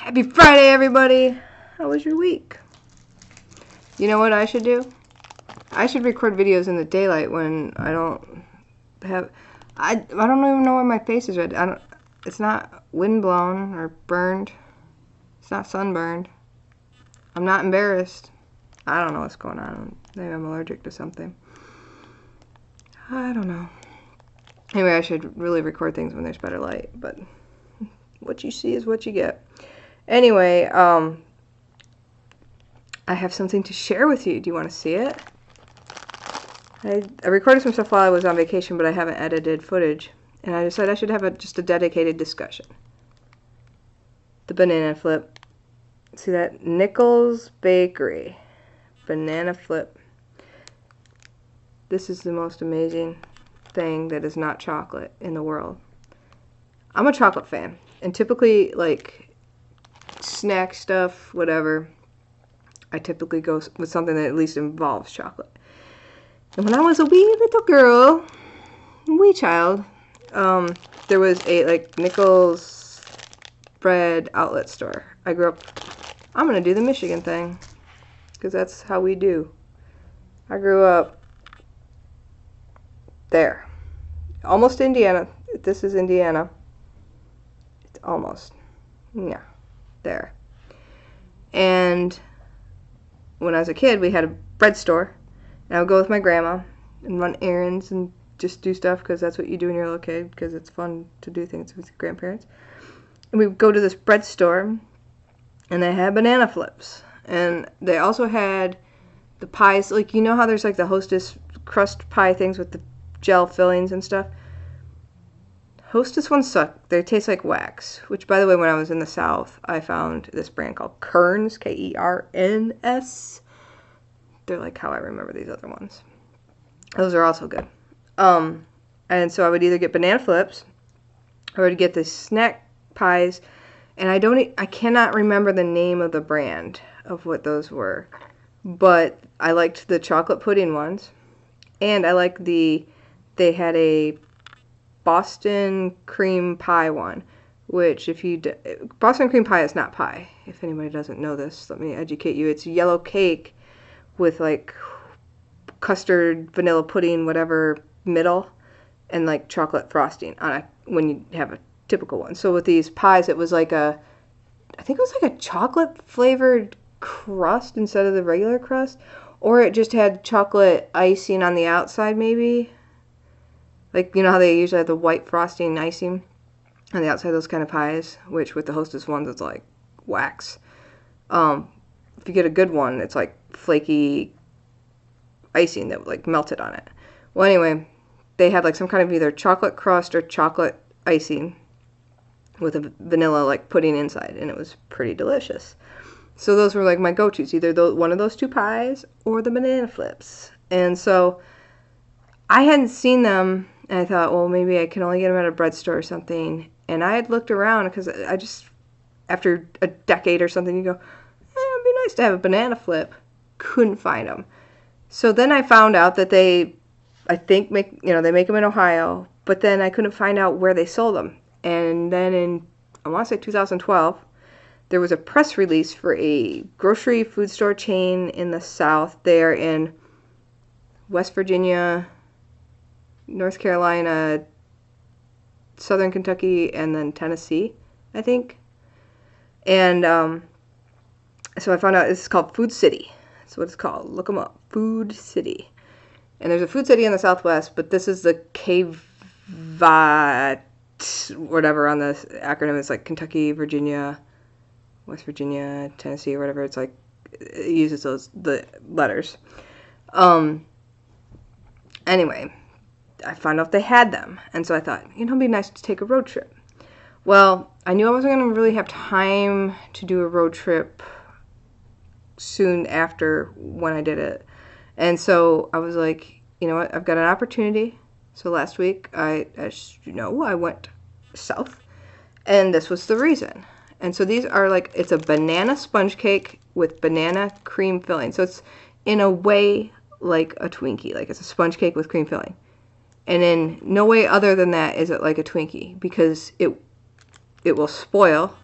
Happy Friday, everybody! How was your week? You know what I should do? I should record videos in the daylight when I don't have... I don't even know where my face is red. It's not windblown or burned. It's not sunburned. I'm not embarrassed. I don't know what's going on. Maybe I'm allergic to something. I don't know. Anyway, I should really record things when there's better light, but what you see is what you get. Anyway, I have something to share with you. Do you want to see it? I recorded some stuff while I was on vacation, but I haven't edited footage. And I decided I should have just a dedicated discussion. The banana flip. See that? Nichols Bakery. Banana flip. This is the most amazing thing that is not chocolate in the world. I'm a chocolate fan. And typically, like, snack stuff, whatever, I typically go with something that at least involves chocolate. And when I was a wee little girl, wee child, there was a Nichols bread outlet store. I grew up, I'm going to do the Michigan thing, because that's how we do. I grew up there. Almost Indiana. This is Indiana. It's almost. Yeah. There. And when I was a kid, we had a bread store, and I would go with my grandma and run errands and just do stuff because that's what you do when you're a little kid, because it's fun to do things with your grandparents. And we would go to this bread store, and they had banana flips, and they also had the pies, like, you know how there's like the Hostess crust pie things with the gel fillings and stuff? Hostess ones suck. They taste like wax. Which, by the way, when I was in the South, I found this brand called Kerns, K-E-R-N-S. They're like how I remember these other ones. Those are also good. And so I would either get banana flips, or I would get the snack pies, and I cannot remember the name of the brand of what those were, but I liked the chocolate pudding ones, and I liked they had a Boston cream pie one, which Boston cream pie is not pie. If anybody doesn't know this, let me educate you. It's yellow cake with like custard, vanilla pudding, whatever middle, and like chocolate frosting on it when you have a typical one. So with these pies, it was like I think it was like a chocolate flavored crust instead of the regular crust, or it just had chocolate icing on the outside maybe. Like, you know how they usually have the white frosting and icing on the outside of those kind of pies, which with the Hostess ones, it's like wax. If you get a good one, it's like flaky icing that like melted on it. Well, anyway, they had like some kind of either chocolate crust or chocolate icing with a vanilla like pudding inside, and it was pretty delicious. So those were like my go-tos, either one of those two pies or the banana flips. And so I hadn't seen them, and I thought, well, maybe I can only get them at a bread store or something. And I had looked around because I just, after a decade or something, you go, it'd be nice to have a banana flip. Couldn't find them. So then I found out that they make them in Ohio, but then I couldn't find out where they sold them. And then in, I want to say 2012, there was a press release for a grocery food store chain in the South there in West Virginia, North Carolina, Southern Kentucky, and then Tennessee, I think. And so I found out this is called Food City. That's what it's called. Look them up. Food City. And there's a Food City in the Southwest, but this is the KVAT, whatever on the acronym. It's like Kentucky, Virginia, West Virginia, Tennessee, or whatever. It's like, it uses the letters. Anyway, I found out they had them, and so I thought, it'd be nice to take a road trip. Well, I knew I wasn't going to really have time to do a road trip soon after when I did it, and so I was like, you know what, I've got an opportunity. So last week, as you know, I went south, and this was the reason. And so these are like, it's a banana sponge cake with banana cream filling. So it's in a way like a Twinkie, like it's a sponge cake with cream filling. And in no way other than that is it like a Twinkie, because it will spoil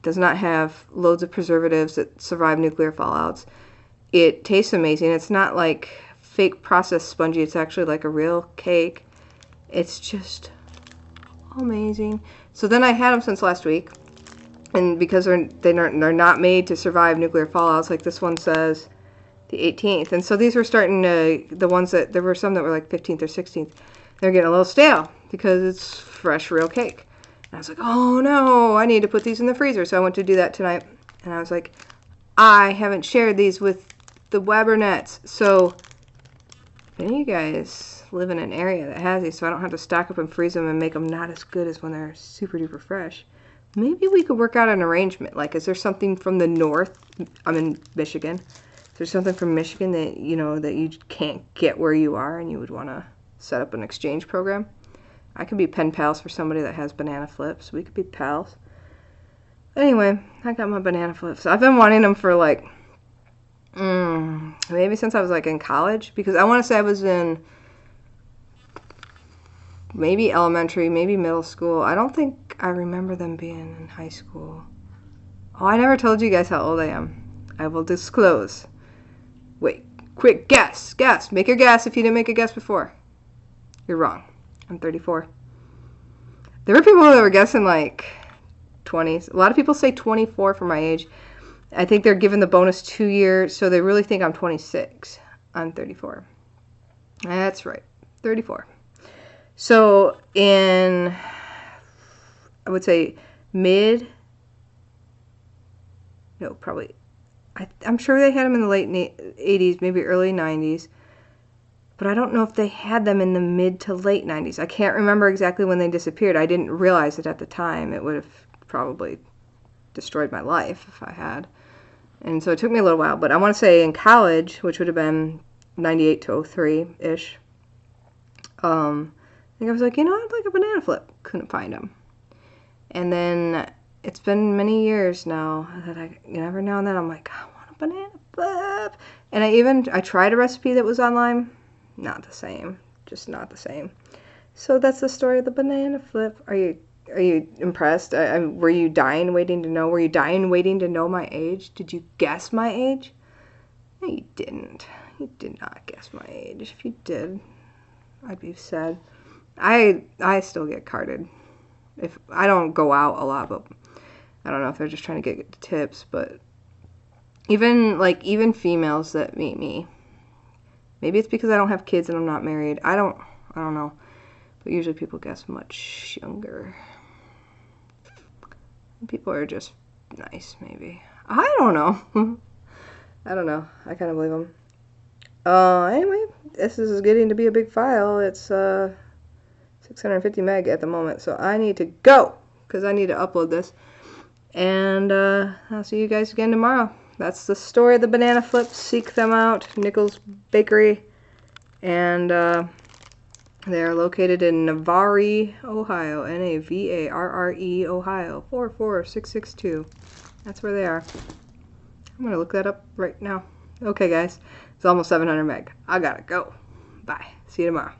does not have loads of preservatives that survive nuclear fallouts. It tastes amazing. It's not like fake processed spongy. It's actually like a real cake. It's just amazing. So then I had them since last week, and because they're not made to survive nuclear fallouts, like this one says the 18th, and so these were starting to, the ones that, there were some that were like 15th or 16th, they're getting a little stale because it's fresh real cake. And I was like, oh no, I need to put these in the freezer. So I went to do that tonight, and I was like, I haven't shared these with the Webernets, so if any of you guys live in an area that has these, so I don't have to stock up and freeze them and make them not as good as when they're super duper fresh, maybe we could work out an arrangement. Like, is there something from the north? I'm in Michigan. Is there something from Michigan that, you know, that you can't get where you are and you would want to set up an exchange program? I could be pen pals for somebody that has banana flips. We could be pals. Anyway, I got my banana flips. I've been wanting them for like, maybe since I was like in college, because I want to say I was in maybe elementary, maybe middle school. I don't think I remember them being in high school. Oh, I never told you guys how old I am. I will disclose. Wait, quick guess. Guess. Make your guess if you didn't make a guess before. You're wrong. I'm 34. There were people that were guessing like 20s. A lot of people say 24 for my age. I think they're given the bonus 2 years, so they really think I'm 26. I'm 34. That's right. 34. So in, I would say I'm sure they had them in the late 80s, maybe early 90s, but I don't know if they had them in the mid to late 90s. I can't remember exactly when they disappeared. I didn't realize it at the time. It would have probably destroyed my life if I had. And so it took me a little while, but I want to say in college, which would have been 98 to 03-ish, I think I was like, you know, I'd like a banana flip. Couldn't find them. And then it's been many years now that every now and then I'm like, I want a banana flip. And I tried a recipe that was online. Not the same. Just not the same. So that's the story of the banana flip. Are you impressed? Were you dying waiting to know? Were you dying waiting to know my age? Did you guess my age? No, you didn't. You did not guess my age. If you did, I'd be sad. I still get carded. If I don't go out a lot, but I don't know if they're just trying to get tips. But even females that meet me, maybe it's because I don't have kids and I'm not married. I don't know. But usually people guess much younger. People are just nice, maybe. I don't know. I don't know. I kind of believe them. Anyway, this is getting to be a big file. It's 650 meg at the moment, so I need to go because I need to upload this. And I'll see you guys again tomorrow. That's the story of the banana flips. Seek them out. Nichols Bakery. And they are located in Navarre, Ohio. Navarre, Ohio. 44662. That's where they are. I'm going to look that up right now. Okay, guys. It's almost 700 meg. I gotta go. Bye. See you tomorrow.